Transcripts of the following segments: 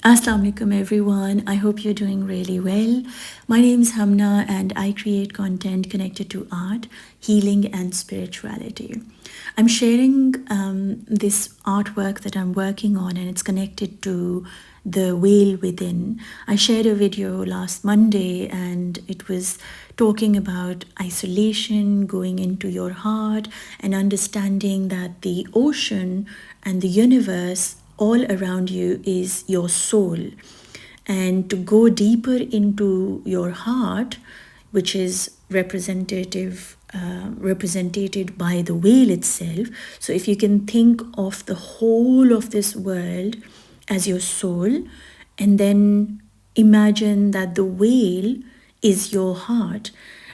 Assalamu alaikum everyone. I hope you're doing really well. My name is HUMNA and I create content connected to art, healing and spirituality. I'm sharing this artwork that I'm working on, and it's connected to the whale within. I shared a video last Monday and it was talking about isolation, going into your heart and understanding that the ocean and the universe all around you is your soul. And to go deeper into your heart, which is represented by the whale itself. So if you can think of the whole of this world as your soul, and then imagine that the whale is your heart,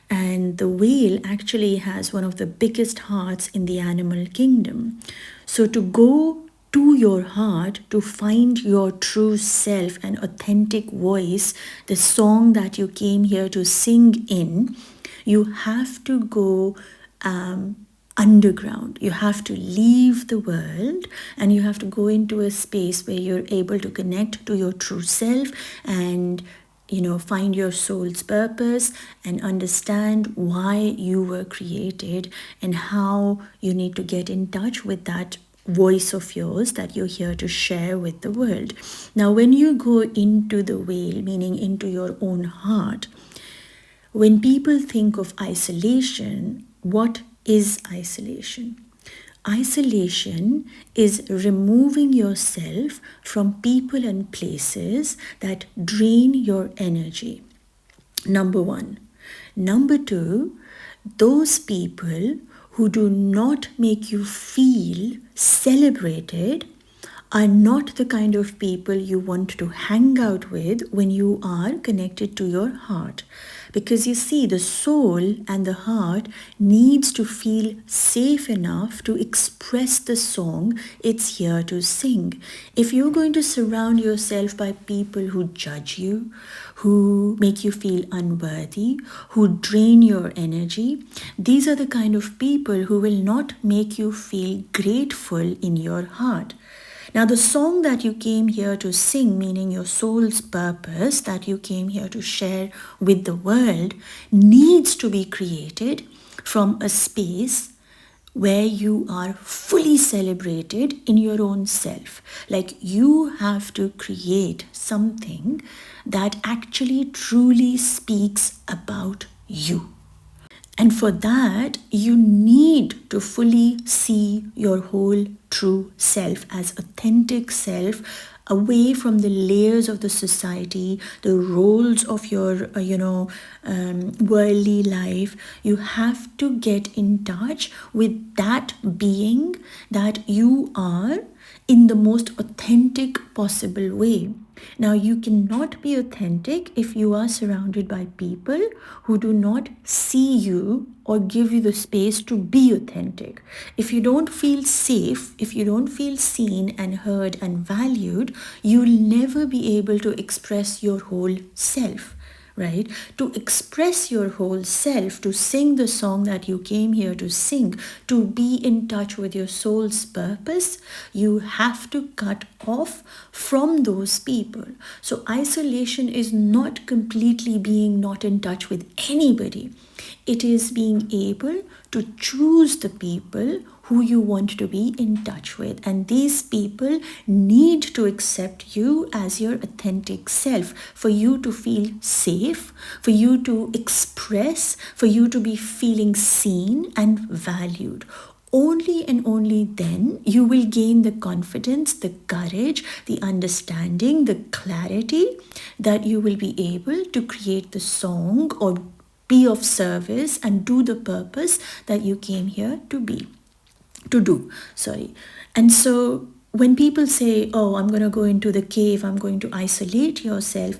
and the whale actually has one of the biggest hearts in the animal kingdom. So to go to your heart, to find your true self and authentic voice, the song that you came here to sing in, you have to go underground. You have to leave the world and you have to go into a space where you're able to connect to your true self and find your soul's purpose and understand why you were created and how you need to get in touch with that voice of yours that you're here to share with the world. Now, when you go into the whale, meaning into your own heart, when people think of isolation, what is isolation? Isolation is removing yourself from people and places that drain your energy. Number one. Number two, those people who do not make you feel celebrated are not the kind of people you want to hang out with when you are connected to your heart. Because you see, the soul and the heart needs to feel safe enough to express the song it's here to sing. If you're going to surround yourself by people who judge you, who make you feel unworthy, who drain your energy, these are the kind of people who will not make you feel grateful in your heart. Now, the song that you came here to sing, meaning your soul's purpose that you came here to share with the world, needs to be created from a space where you are fully celebrated in your own self. Like, you have to create something that actually truly speaks about you. And for that, you need to fully see your whole true self as authentic self, away from the layers of the society, the roles of your, worldly life. You have to get in touch with that being that you are in the most authentic possible way. Now, you cannot be authentic if you are surrounded by people who do not see you or give you the space to be authentic. If you don't feel safe, if you don't feel seen and heard and valued, you'll never be able to express your whole self. Right? To express your whole self, to sing the song that you came here to sing, to be in touch with your soul's purpose, you have to cut off from those people. So isolation is not completely being not in touch with anybody. It is being able to choose the people who you want to be in touch with. And these people need to accept you as your authentic self for you to feel safe, for you to express, for you to be feeling seen and valued. Only and only then you will gain the confidence, the courage, the understanding, the clarity that you will be able to create the song or be of service and do the purpose that you came here to do. And so when people say, oh, I'm going to go into the cave, I'm going to isolate yourself,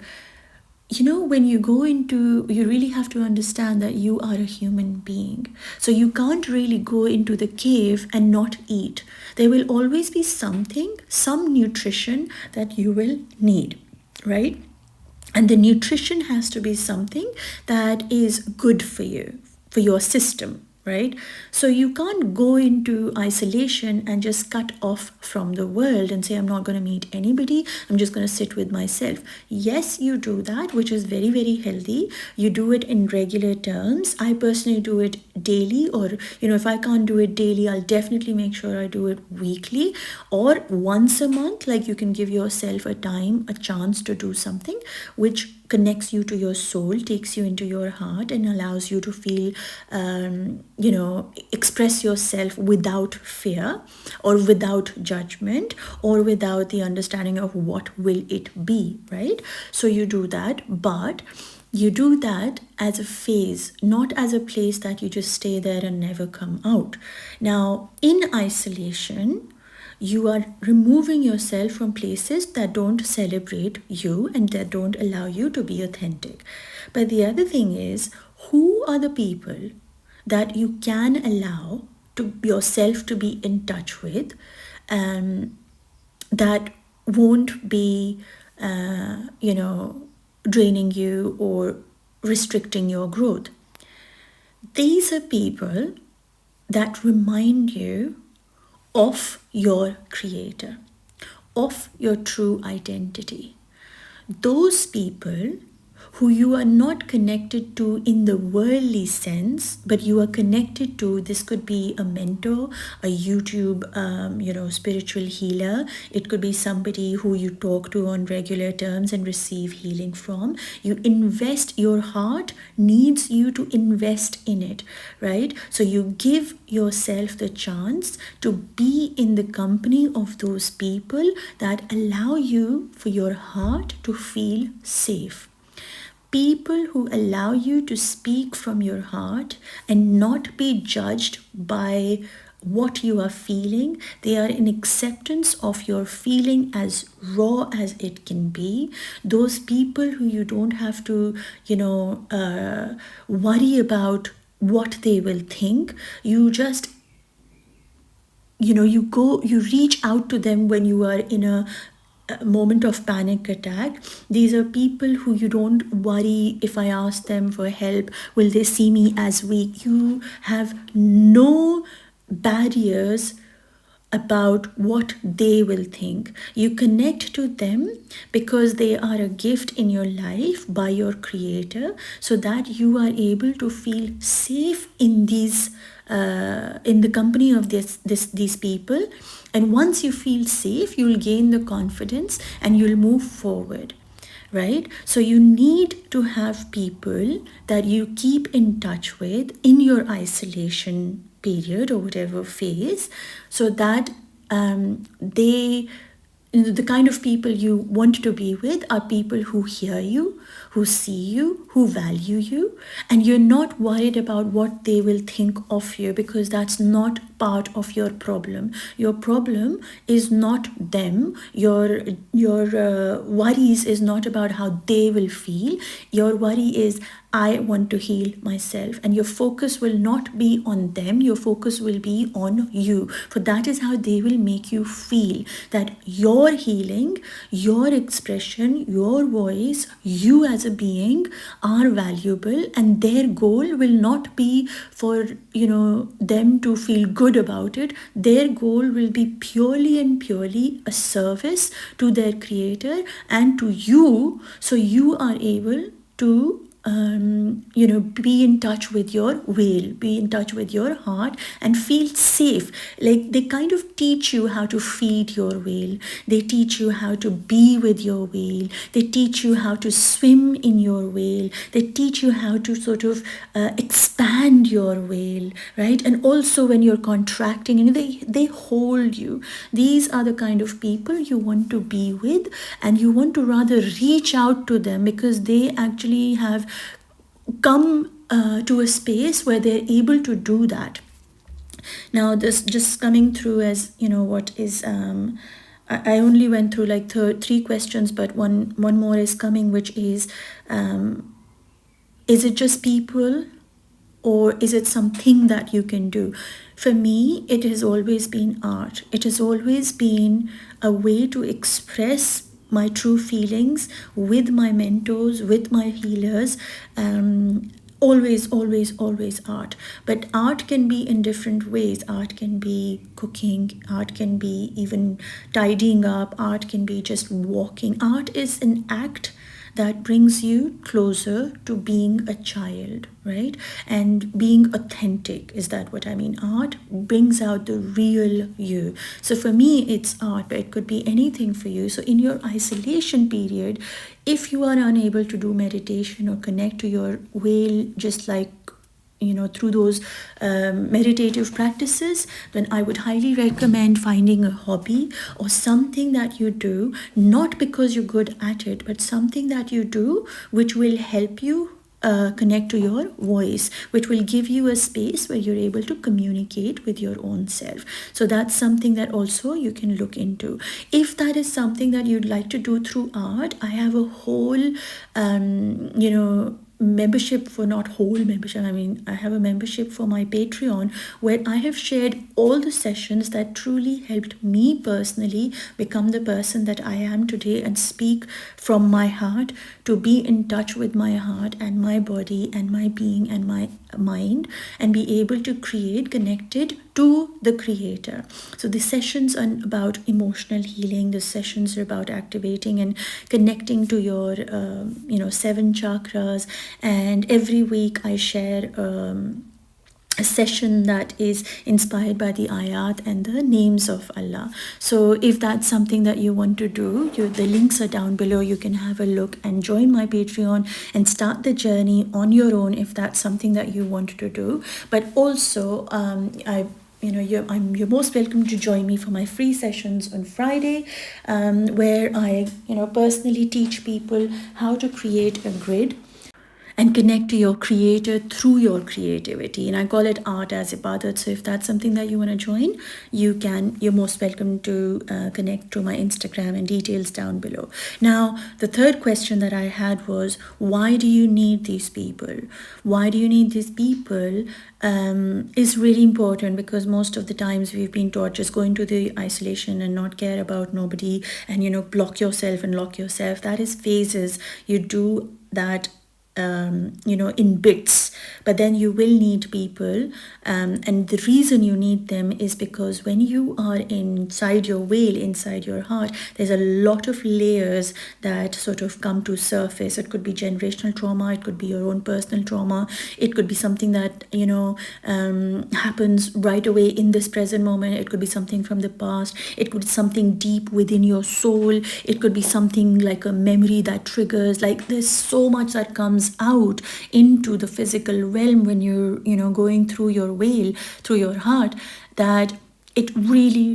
when you go into, you really have to understand that you are a human being. So you can't really go into the cave and not eat. There will always be some nutrition that you will need, right? And the nutrition has to be something that is good for you, for your system, right? So you can't go into isolation and just cut off from the world and say, I'm not going to meet anybody, I'm just going to sit with myself. Yes, you do that, which is very, very healthy. You do it in regular terms. I personally do it daily, or if I can't do it daily, I'll definitely make sure I do it weekly or once a month. Like, you can give yourself a chance to do something which connects you to your soul, takes you into your heart, and allows you to feel, express yourself without fear or without judgment or without the understanding of what will it be, right? So you do that, but you do that as a phase, not as a place that you just stay there and never come out. Now, in isolation, you are removing yourself from places that don't celebrate you and that don't allow you to be authentic. But the other thing is, who are the people that you can allow to yourself to be in touch with, that won't be, draining you or restricting your growth? These are people that remind you of your creator, of your true identity. Those people who you are not connected to in the worldly sense, but you are connected to. This could be a mentor, a YouTube, spiritual healer. It could be somebody who you talk to on regular terms and receive healing from. You invest, your heart needs you to invest in it, right? So you give yourself the chance to be in the company of those people that allow you, for your heart to feel safe. People who allow you to speak from your heart and not be judged by what you are feeling. They are in acceptance of your feeling as raw as it can be. Those people who you don't have to, worry about what they will think. You just, you reach out to them when you are in a moment of panic attack. These are people who you don't worry, if I ask them for help, will they see me as weak? You have no barriers about what they will think. You connect to them because they are a gift in your life by your creator, so that you are able to feel safe in these in the company of these people. And once you feel safe, you'll gain the confidence and you'll move forward, right? So you need to have people that you keep in touch with in your isolation period or whatever phase, so that the kind of people you want to be with are people who hear you, who see you, who value you, and you're not worried about what they will think of you, because that's not part of your problem. Your problem is not them. Your worries is not about how they will feel. Your worry is, I want to heal myself, and your focus will not be on them. Your focus will be on you, for that is how they will make you feel that your healing, your expression, your voice, you as a being are valuable, and their goal will not be for them to feel good about it. Their goal will be purely and purely a service to their creator and to you, so you are able to be in touch with your will, be in touch with your heart, and feel safe. Like, they kind of teach you how to feed your will. They teach you how to be with your will. They teach you how to swim in your will. They teach you how to sort of expand your will, right? And also when you're contracting, they hold you. These are the kind of people you want to be with, and you want to rather reach out to them, because they actually have come to a space where they're able to do that. Now, this just coming through as what is I only went through like three questions, but one more is coming, which is it just people, or is it something that you can do? For me, it has always been art. It has always been a way to express my true feelings with my mentors, with my healers, always art. But art can be in different ways. Art can be cooking, art can be even tidying up, art can be just walking. Art is an act that brings you closer to being a child, right? And being authentic. Is that what I mean? Art brings out the real you. So for me, it's art, but it could be anything for you. So in your isolation period, if you are unable to do meditation or connect to your whale, just like through those meditative practices, then I would highly recommend finding a hobby or something that you do, not because you're good at it, but something that you do which will help you connect to your voice, which will give you a space where you're able to communicate with your own self. So that's something that also you can look into. If that is something that you'd like to do through art, I have a whole membership for, not whole membership, I mean, I have a membership for my Patreon where I have shared all the sessions that truly helped me personally become the person that I am today and speak from my heart, to be in touch with my heart and my body and my being and my mind, and be able to create connected to the creator. So the sessions are about emotional healing. The sessions are about activating and connecting to your 7 chakras. And every week I share a session that is inspired by the ayat and the names of Allah. So if that's something that you want to do, the links are down below. You can have a look and join my Patreon and start the journey on your own if that's something that you want to do. But also you're most welcome to join me for my free sessions on Friday, where I personally teach people how to create a grid and connect to your creator through your creativity. And I call it art as ibadat. So if that's something that you want to join, you're most welcome to connect to my Instagram, and details down below. Now, the third question that I had was, why do you need these people? Why do you need these people is really important, because most of the times we've been taught just go into the isolation and not care about nobody and block yourself and lock yourself. That is phases. You do that in bits, but then you will need people, and the reason you need them is because when you are inside your whale, inside your heart, there's a lot of layers that sort of come to surface. It could be generational trauma, it could be your own personal trauma, it could be something that happens right away in this present moment, it could be something from the past, it could be something deep within your soul, it could be something like a memory that triggers. Like, there's so much that comes out into the physical realm when you're going through your whale, through your heart, that it really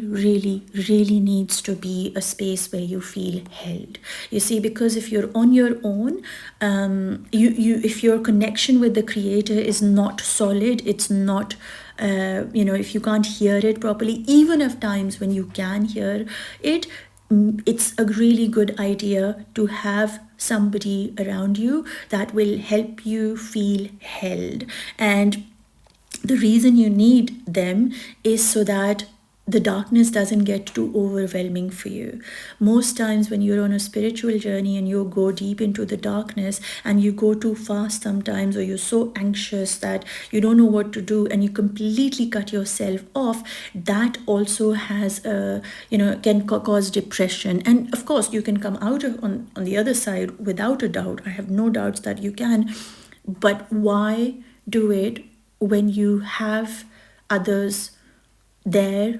needs to be a space where you feel held. You see, because if you're on your own, if your connection with the creator is not solid, it's not if you can't hear it properly, even if times when you can hear it, it's a really good idea to have somebody around you that will help you feel held. And the reason you need them is so that the darkness doesn't get too overwhelming for you. Most times when you're on a spiritual journey and you go deep into the darkness and you go too fast sometimes, or you're so anxious that you don't know what to do and you completely cut yourself off, that also has can cause depression. And of course you can come out on the other side without a doubt. I have no doubts that you can. But why do it when you have others there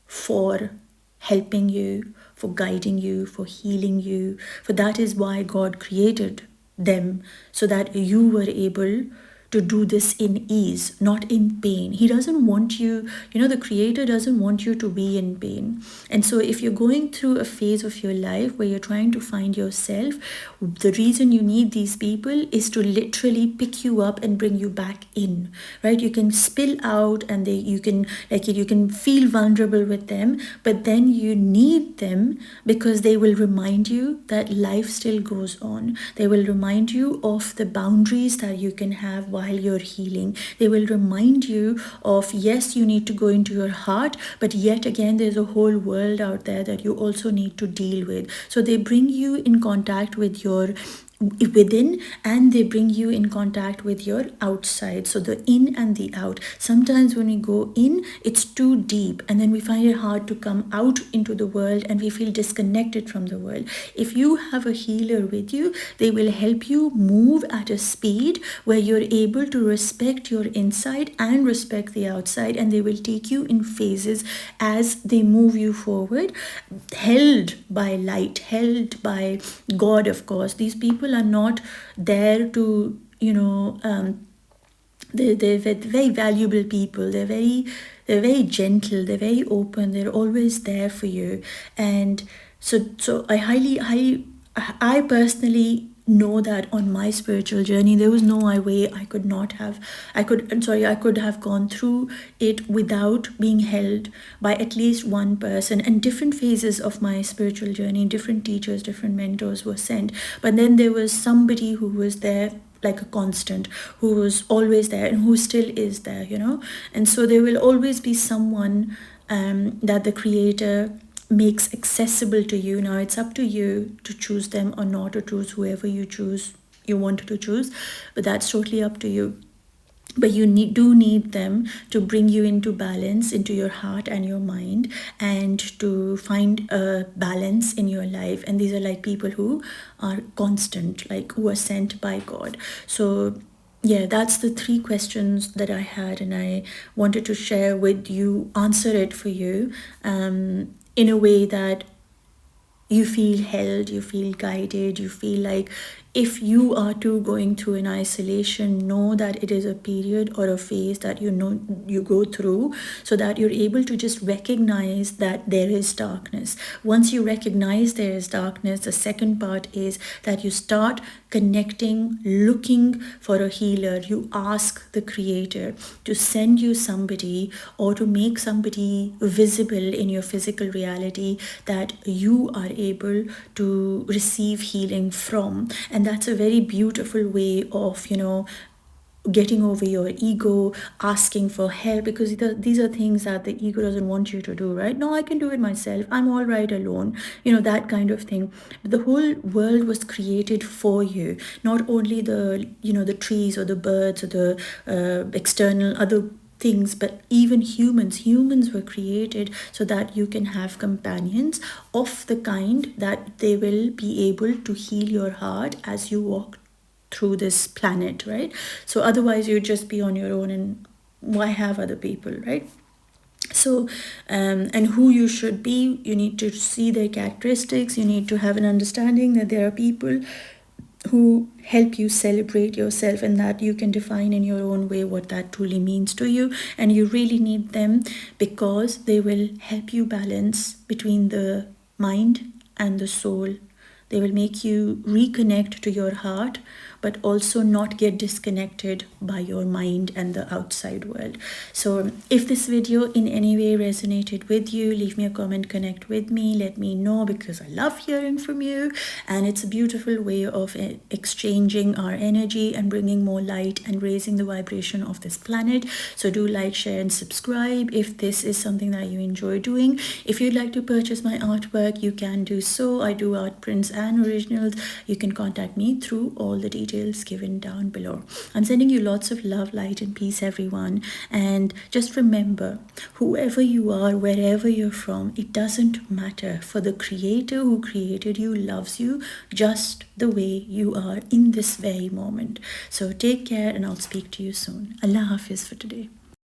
for helping you, for guiding you, for healing you? For that is why God created them, so that you were able to do this in ease, not in pain. He doesn't want you, the creator doesn't want you to be in pain. And so if you're going through a phase of your life where you're trying to find yourself, the reason you need these people is to literally pick you up and bring you back in, right? You can spill out and you can feel vulnerable with them, but then you need them because they will remind you that life still goes on. They will remind you of the boundaries that you can have while you're healing. They will remind you of, yes, you need to go into your heart, but yet again there's a whole world out there that you also need to deal with. So they bring you in contact with your within, and they bring you in contact with your outside, so the in and the out. Sometimes when we go in, it's too deep, and then we find it hard to come out into the world, and we feel disconnected from the world. If you have a healer with you, they will help you move at a speed where you're able to respect your inside and respect the outside, and they will take you in phases as they move you forward, held by light, held by God, of course. These people are not there to, they're very valuable people. They're very gentle, they're very open, they're always there for you. And so I personally know that on my spiritual journey, there was no way I could have gone through it without being held by at least one person. And different phases of my spiritual journey, different teachers, different mentors were sent, but then there was somebody who was there like a constant, who was always there and who still is there, and so there will always be someone that the Creator makes accessible to you. Now it's up to you to choose them or not, to choose whoever you want to choose, but that's totally up to you. But you do need them to bring you into balance, into your heart and your mind, and to find a balance in your life. And these are like people who are constant, like who are sent by God. So yeah, that's the 3 questions that I had, and I wanted to share with you, answer it for you in a way that you feel held, you feel guided, you feel like if you are too going through an isolation, know that it is a period or a phase that you go through, so that you're able to just recognize that there is darkness. Once you recognize there is darkness, the second part is that you start connecting, looking for a healer. You ask the Creator to send you somebody, or to make somebody visible in your physical reality that you are able to receive healing from. And that's a very beautiful way of, getting over your ego, asking for help, because these are things that the ego doesn't want you to do, right? No, I can do it myself, I'm all right alone, that kind of thing. But the whole world was created for you, not only the trees or the birds or the external other things, but even humans were created so that you can have companions of the kind that they will be able to heal your heart as you walk through this planet, right? So otherwise you'd just be on your own, and why have other people, right? So and who you should be, you need to see their characteristics, you need to have an understanding that there are people who help you celebrate yourself, and that you can define in your own way what that truly means to you. And you really need them, because they will help you balance between the mind and the soul. They will make you reconnect to your heart, but also not get disconnected by your mind and the outside world. So if this video in any way resonated with you, leave me a comment, connect with me, let me know, because I love hearing from you. And it's a beautiful way of exchanging our energy and bringing more light and raising the vibration of this planet. So do like, share and subscribe if this is something that you enjoy doing. If you'd like to purchase my artwork, you can do so. I do art prints and originals. You can contact me through all the details given down below. I'm sending you lots of love, light and peace, everyone. And just remember, whoever you are, wherever you're from, it doesn't matter, for the Creator who created you loves you just the way you are in this very moment. So take care, and I'll speak to you soon. Allah Hafiz for today.